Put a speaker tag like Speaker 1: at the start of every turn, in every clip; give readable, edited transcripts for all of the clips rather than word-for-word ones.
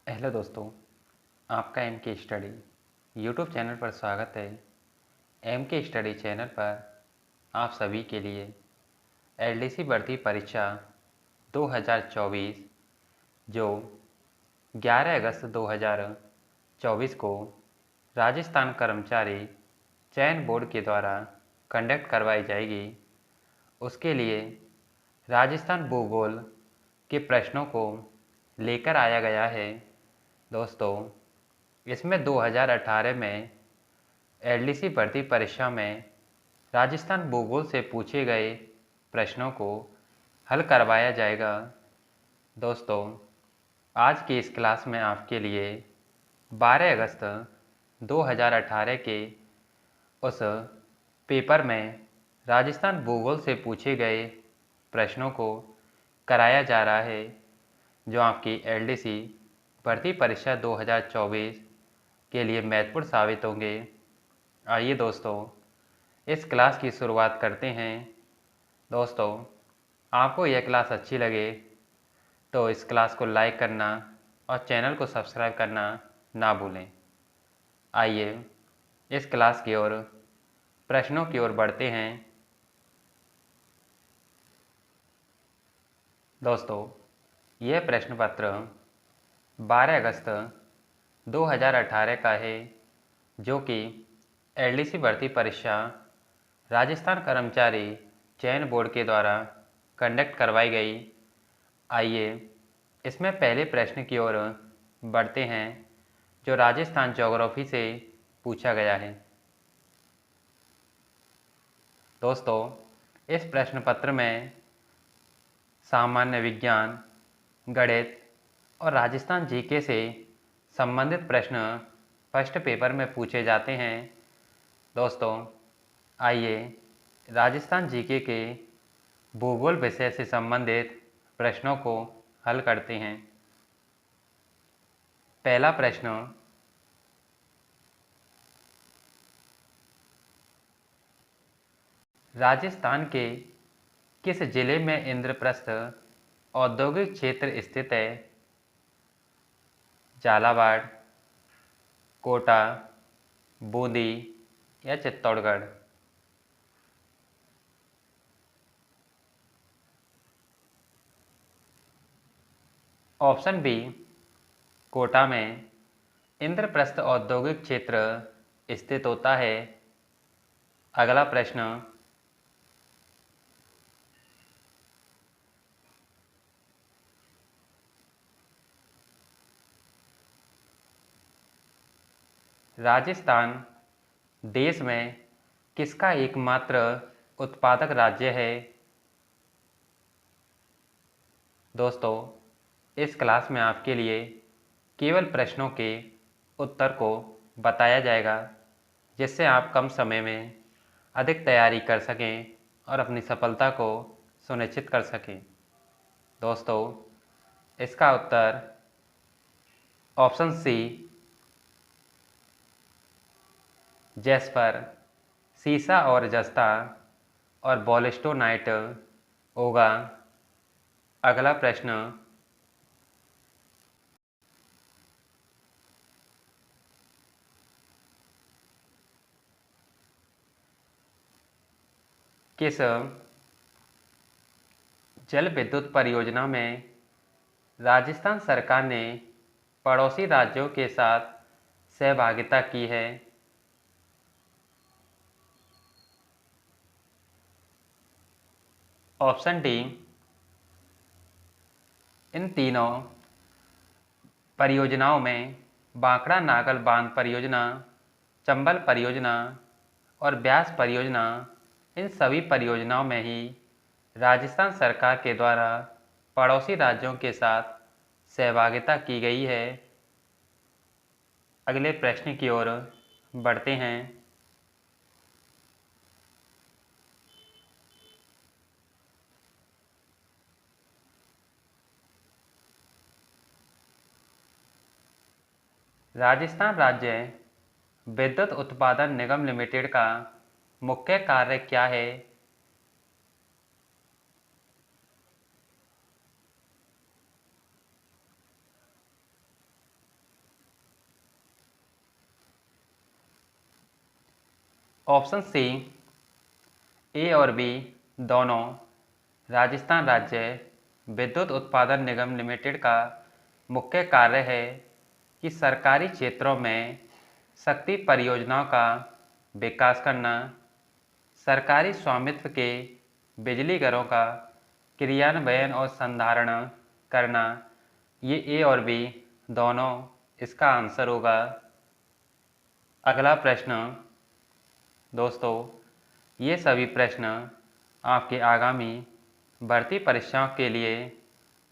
Speaker 1: Hello दोस्तों, आपका M के स्टडी यूट्यूब चैनल पर स्वागत है। एम के स्टडी चैनल पर आप सभी के लिए एलडीसी भर्ती परीक्षा 2024 जो 11 अगस्त 2024 को राजस्थान कर्मचारी चयन बोर्ड के द्वारा कंडक्ट करवाई जाएगी, उसके लिए राजस्थान भूगोल के प्रश्नों को लेकर आया गया है। दोस्तों, इसमें 2018 में एलडीसी भर्ती परीक्षा में राजस्थान भूगोल से पूछे गए प्रश्नों को हल करवाया जाएगा। दोस्तों, आज की इस क्लास में आपके लिए 12 अगस्त 2018 के उस पेपर में राजस्थान भूगोल से पूछे गए प्रश्नों को कराया जा रहा है, जो आपकी एलडीसी भर्ती परीक्षा 2024 के लिए महत्वपूर्ण साबित होंगे। आइए दोस्तों, इस क्लास की शुरुआत करते हैं। दोस्तों, आपको यह क्लास अच्छी लगे तो इस क्लास को लाइक करना और चैनल को सब्सक्राइब करना ना भूलें। आइए इस क्लास की ओर प्रश्नों की ओर बढ़ते हैं। दोस्तों, यह प्रश्न पत्र 12 अगस्त 2018 का है, जो कि एलडीसी भर्ती परीक्षा राजस्थान कर्मचारी चयन बोर्ड के द्वारा कंडक्ट करवाई गई। आइए इसमें पहले प्रश्न की ओर बढ़ते हैं, जो राजस्थान ज्योग्राफी से पूछा गया है। दोस्तों, इस प्रश्न पत्र में सामान्य विज्ञान, गणित और राजस्थान जीके से संबंधित प्रश्न फर्स्ट पेपर में पूछे जाते हैं। दोस्तों, आइए राजस्थान जीके के भूगोल विषय से संबंधित प्रश्नों को हल करते हैं। पहला प्रश्न, राजस्थान के किस जिले में इंद्रप्रस्थ औद्योगिक क्षेत्र स्थित है? झालावाड़, कोटा, बूंदी या चित्तौड़गढ़? ऑप्शन बी, कोटा में इंद्रप्रस्थ औद्योगिक क्षेत्र स्थित होता है। अगला प्रश्न, राजस्थान देश में किसका एकमात्र उत्पादक राज्य है? दोस्तों, इस क्लास में आपके लिए केवल प्रश्नों के उत्तर को बताया जाएगा, जिससे आप कम समय में अधिक तैयारी कर सकें और अपनी सफलता को सुनिश्चित कर सकें। दोस्तों, इसका उत्तर ऑप्शन सी, जैस्पर, सीसा और जस्ता और बॉलिस्टोनाइट होगा। अगला प्रश्न, किस जल विद्युत परियोजना में राजस्थान सरकार ने पड़ोसी राज्यों के साथ सहभागिता की है? ऑप्शन डी, इन तीनों परियोजनाओं में बांकड़ा नागल बांध परियोजना, चंबल परियोजना और ब्यास परियोजना, इन सभी परियोजनाओं में ही राजस्थान सरकार के द्वारा पड़ोसी राज्यों के साथ सहभागिता की गई है। अगले प्रश्न की ओर बढ़ते हैं। राजस्थान राज्य विद्युत उत्पादन निगम लिमिटेड का मुख्य कार्य क्या है? ऑप्शन सी ए और बी दोनों राजस्थान राज्य विद्युत उत्पादन निगम लिमिटेड का मुख्य कार्य है कि सरकारी क्षेत्रों में शक्ति परियोजनाओं का विकास करना, सरकारी स्वामित्व के बिजली घरों का क्रियान्वयन और संधारण करना। ये ए और बी दोनों इसका आंसर होगा। अगला प्रश्न दोस्तों, ये सभी प्रश्न आपके आगामी भर्ती परीक्षाओं के लिए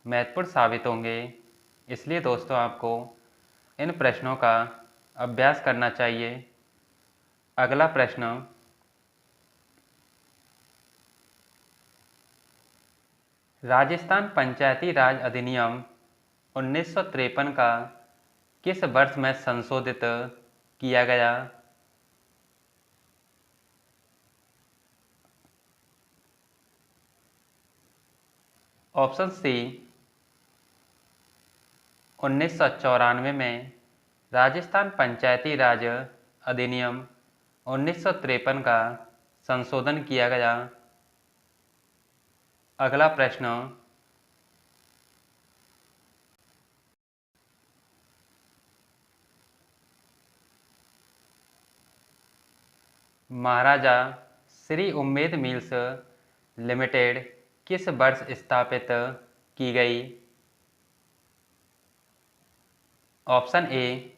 Speaker 1: महत्वपूर्ण साबित होंगे, इसलिए दोस्तों आपको इन प्रश्नों का अभ्यास करना चाहिए। अगला प्रश्न, राजस्थान पंचायती राज अधिनियम 1953 का किस वर्ष में संशोधित किया गया? ऑप्शन सी 1994 में राजस्थान पंचायती राज अधिनियम 1953 का संशोधन किया गया। अगला प्रश्न, महाराजा श्री उम्मेद मिल्स लिमिटेड किस वर्ष स्थापित की गई? ऑप्शन ए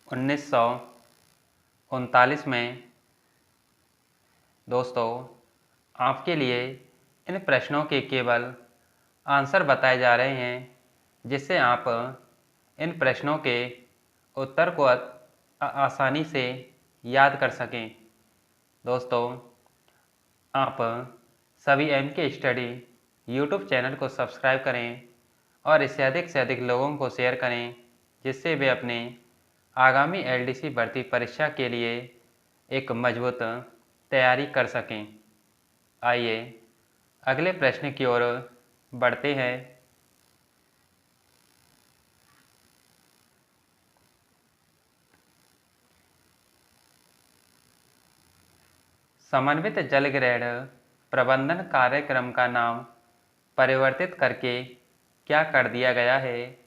Speaker 1: 1939 में। दोस्तों आपके लिए इन प्रश्नों के केवल आंसर बताए जा रहे हैं, जिससे आप इन प्रश्नों के उत्तर को आसानी से याद कर सकें। दोस्तों आप सभी एमके स्टडी यूट्यूब चैनल को सब्सक्राइब करें और इसे अधिक से अधिक लोगों को शेयर करें, जिससे वे अपने आगामी एलडीसी भर्ती परीक्षा के लिए एक मजबूत तैयारी कर सकें। आइए अगले प्रश्न की ओर बढ़ते हैं। समन्वित जल ग्रहण प्रबंधन कार्यक्रम का नाम परिवर्तित करके क्या कर दिया गया है?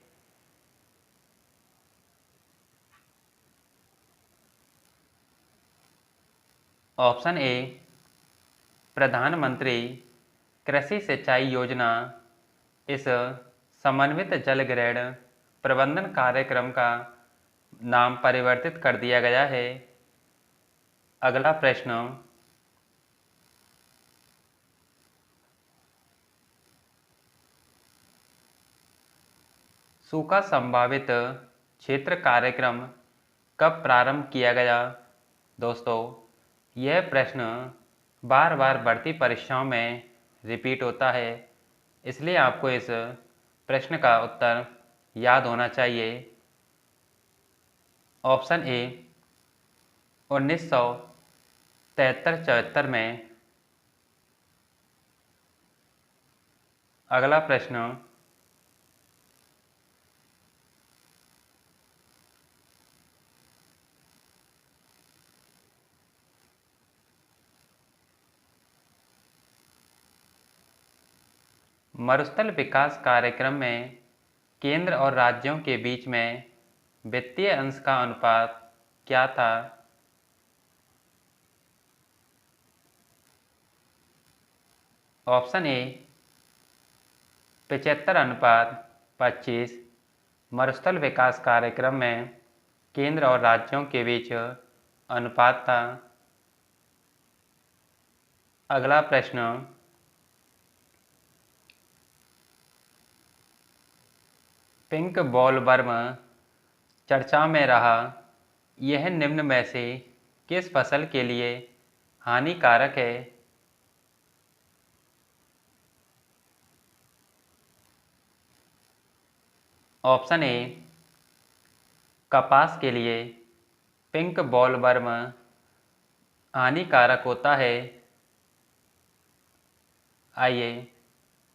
Speaker 1: ऑप्शन ए प्रधानमंत्री कृषि सिंचाई योजना इस समन्वित जल ग्रहण प्रबंधन कार्यक्रम का नाम परिवर्तित कर दिया गया है। अगला प्रश्न, सूखा संभावित क्षेत्र कार्यक्रम कब प्रारंभ किया गया? दोस्तों यह प्रश्न बार बार भर्ती परीक्षाओं में रिपीट होता है, इसलिए आपको इस प्रश्न का उत्तर याद होना चाहिए। ऑप्शन ए 1973-74 में। अगला प्रश्न, मरुस्थल विकास कार्यक्रम में केंद्र और राज्यों के बीच में वित्तीय अंश का अनुपात क्या था? ऑप्शन ए 75:25 मरुस्थल विकास कार्यक्रम में केंद्र और राज्यों के बीच अनुपात था। अगला प्रश्न, पिंक बॉलवर्म चर्चा में रहा, यह निम्न में से किस फसल के लिए हानिकारक है? ऑप्शन ए कपास के लिए पिंक बॉलवर्म हानिकारक होता है। आइए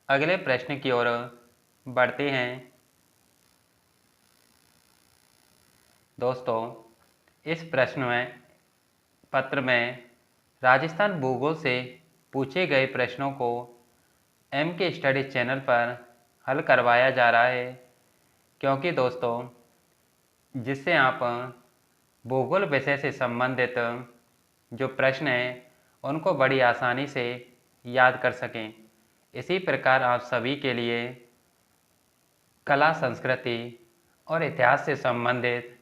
Speaker 1: अगले प्रश्न की ओर बढ़ते हैं। दोस्तों इस प्रश्न में पत्र में राजस्थान भूगोल से पूछे गए प्रश्नों को एम के स्टडी चैनल पर हल करवाया जा रहा है, क्योंकि दोस्तों जिससे आप भूगोल विषय से संबंधित जो प्रश्न हैं उनको बड़ी आसानी से याद कर सकें। इसी प्रकार आप सभी के लिए कला, संस्कृति और इतिहास से संबंधित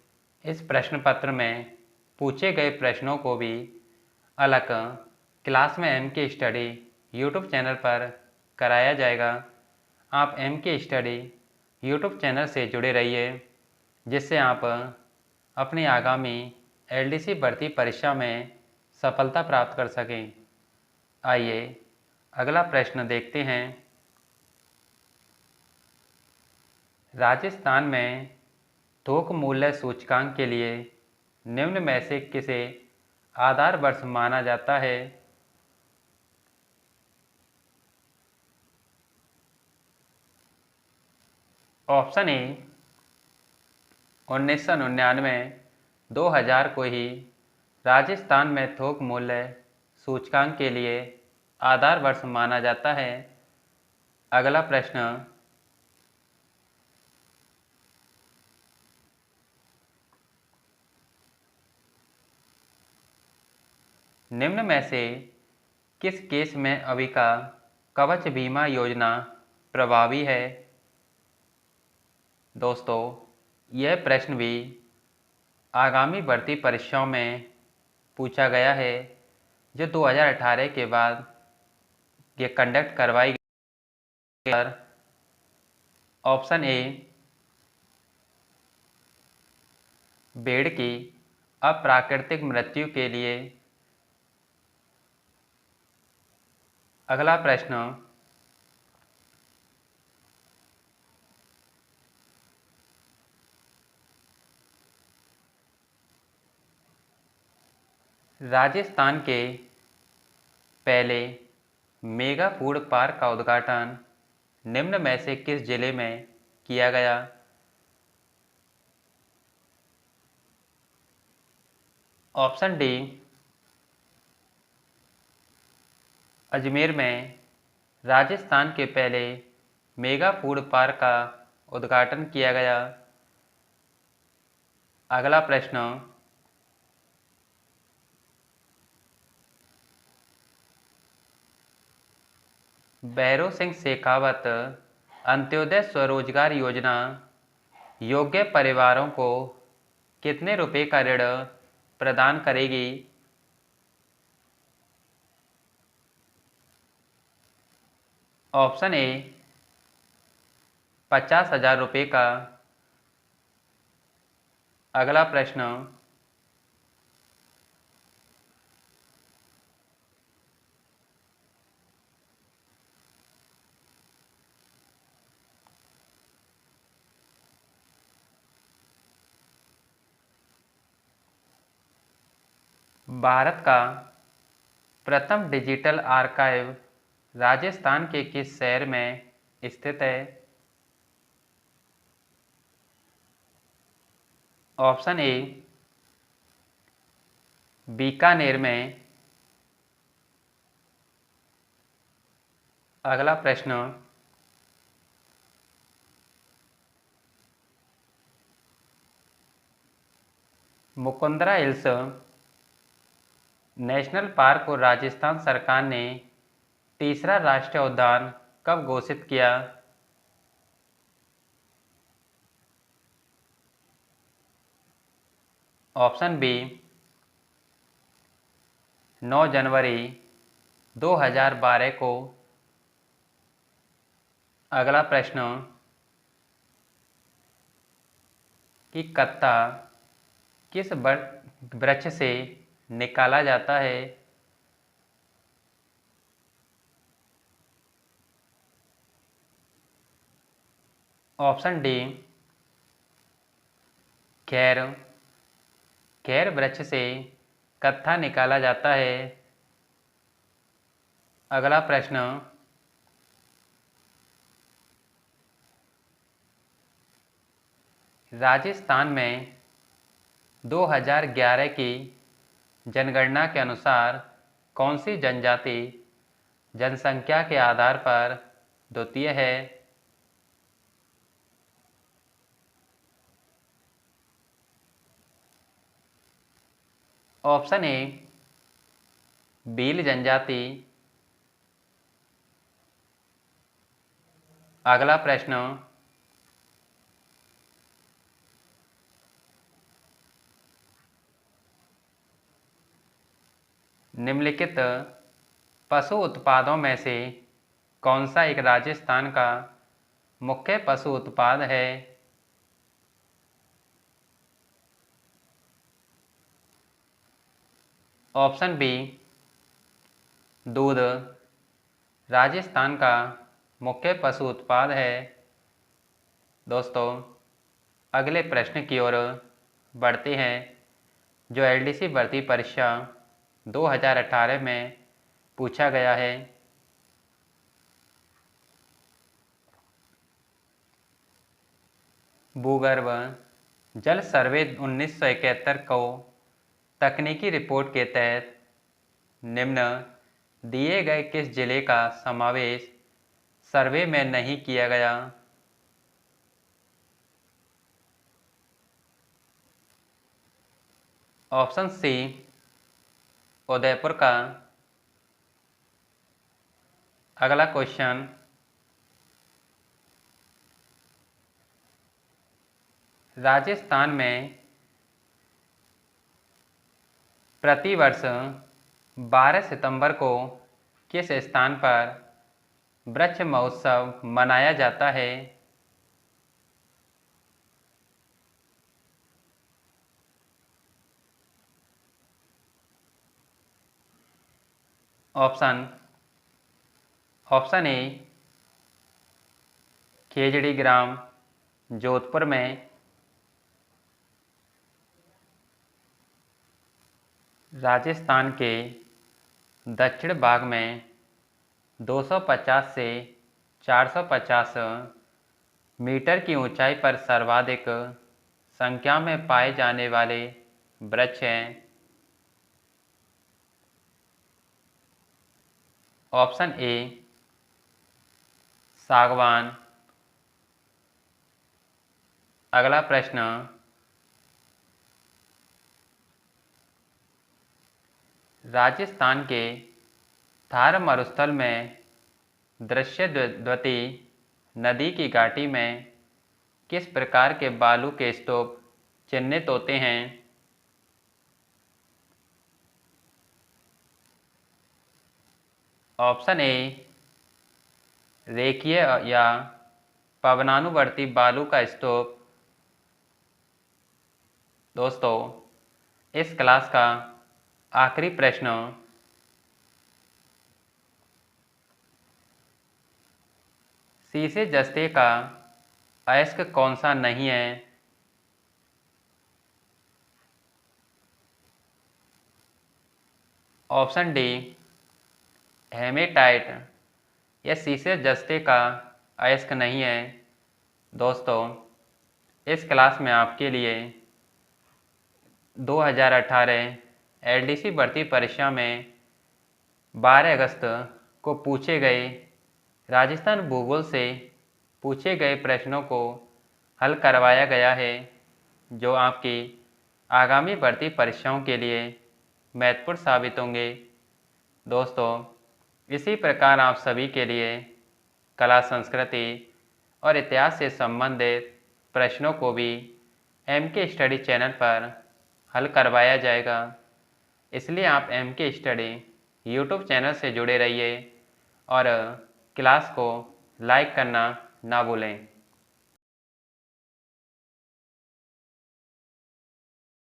Speaker 1: इस प्रश्न पत्र में पूछे गए प्रश्नों को भी अलग क्लास में एम के स्टडी यूट्यूब चैनल पर कराया जाएगा। आप एम के स्टडी यूट्यूब चैनल से जुड़े रहिए, जिससे आप अपनी आगामी एलडीसी भर्ती परीक्षा में सफलता प्राप्त कर सकें। आइए अगला प्रश्न देखते हैं। राजस्थान में थोक मूल्य सूचकांक के लिए निम्न में से किसे आधार वर्ष माना जाता है? ऑप्शन ए 1999 2000 को ही राजस्थान में थोक मूल्य सूचकांक के लिए आधार वर्ष माना जाता है। अगला प्रश्न, निम्न में से किस केस में अविका कवच बीमा योजना प्रभावी है? दोस्तों यह प्रश्न भी आगामी भर्ती परीक्षाओं में पूछा गया है, जो 2018 के बाद ये कंडक्ट करवाई गई। ऑप्शन ए भेड़ की अप्राकृतिक मृत्यु के लिए। अगला प्रश्न, राजस्थान के पहले मेगा फूड पार्क का उद्घाटन निम्न में से किस जिले में किया गया? ऑप्शन डी अजमेर में राजस्थान के पहले मेगा फूड पार्क का उद्घाटन किया गया। अगला प्रश्न, भैरों सिंह शेखावत अंत्योदय स्वरोजगार योजना योग्य परिवारों को कितने रुपए का ऋण प्रदान करेगी? ऑप्शन ए 50,000 रुपये का। अगला प्रश्न, भारत का प्रथम डिजिटल आर्काइव राजस्थान के किस शहर में स्थित है? ऑप्शन ए बीकानेर में। अगला प्रश्न, मुकुंदरा हिल्स नेशनल पार्क को राजस्थान सरकार ने तीसरा राष्ट्रीय उद्यान कब घोषित किया? ऑप्शन बी 9 जनवरी 2012 को। अगला प्रश्न, कि कत्ता किस वृक्ष से निकाला जाता है? ऑप्शन डी खैर। खैर वृक्ष से कत्था निकाला जाता है। अगला प्रश्न, राजस्थान में 2011 की जनगणना के अनुसार कौन सी जनजाति जनसंख्या के आधार पर द्वितीय है? ऑप्शन ए भील जनजाति। अगला प्रश्न, निम्नलिखित पशु उत्पादों में से कौन सा एक राजस्थान का मुख्य पशु उत्पाद है? ऑप्शन बी दूध राजस्थान का मुख्य पशु उत्पाद है। दोस्तों, अगले प्रश्न की ओर बढ़ते हैं जो एलडीसी भर्ती परीक्षा 2018 में पूछा गया है। भूगर्भ जल सर्वे 1971 को तकनीकी रिपोर्ट के तहत निम्न दिए गए किस जिले का समावेश सर्वे में नहीं किया गया? ऑप्शन सी उदयपुर का। अगला क्वेश्चन, राजस्थान में प्रतिवर्ष 12 सितंबर को किस स्थान पर वृक्ष महोत्सव मनाया जाता है? ऑप्शन ए खेजड़ी ग्राम जोधपुर में। राजस्थान के दक्षिण भाग में 250 से 450 मीटर की ऊंचाई पर सर्वाधिक संख्या में पाए जाने वाले वृक्ष हैं। ऑप्शन ए सागवान। अगला प्रश्न, राजस्थान के थार मरुस्थल में दृश्यद्वती नदी की घाटी में किस प्रकार के बालू के स्तूप चिन्हित होते हैं? ऑप्शन ए रेखीय या पवनानुवर्ती बालू का स्तूप। दोस्तों, इस क्लास का आखिरी प्रश्न, शीशे जस्ते का अयस्क कौन सा नहीं है? Option D haematite. यह शीशे जस्ते का अयस्क नहीं है। दोस्तों, इस क्लास में आपके लिए 2018 एलडीसी भर्ती परीक्षा में 12 अगस्त को पूछे गए राजस्थान भूगोल से पूछे गए प्रश्नों को हल करवाया गया है, जो आपकी आगामी भर्ती परीक्षाओं के लिए महत्वपूर्ण साबित होंगे। दोस्तों, इसी प्रकार आप सभी के लिए कला, संस्कृति और इतिहास से संबंधित प्रश्नों को भी एमके स्टडी चैनल पर हल करवाया जाएगा। इसलिए आप एमके स्टडी यूट्यूब चैनल से जुड़े रहिए और क्लास को लाइक करना ना भूलें।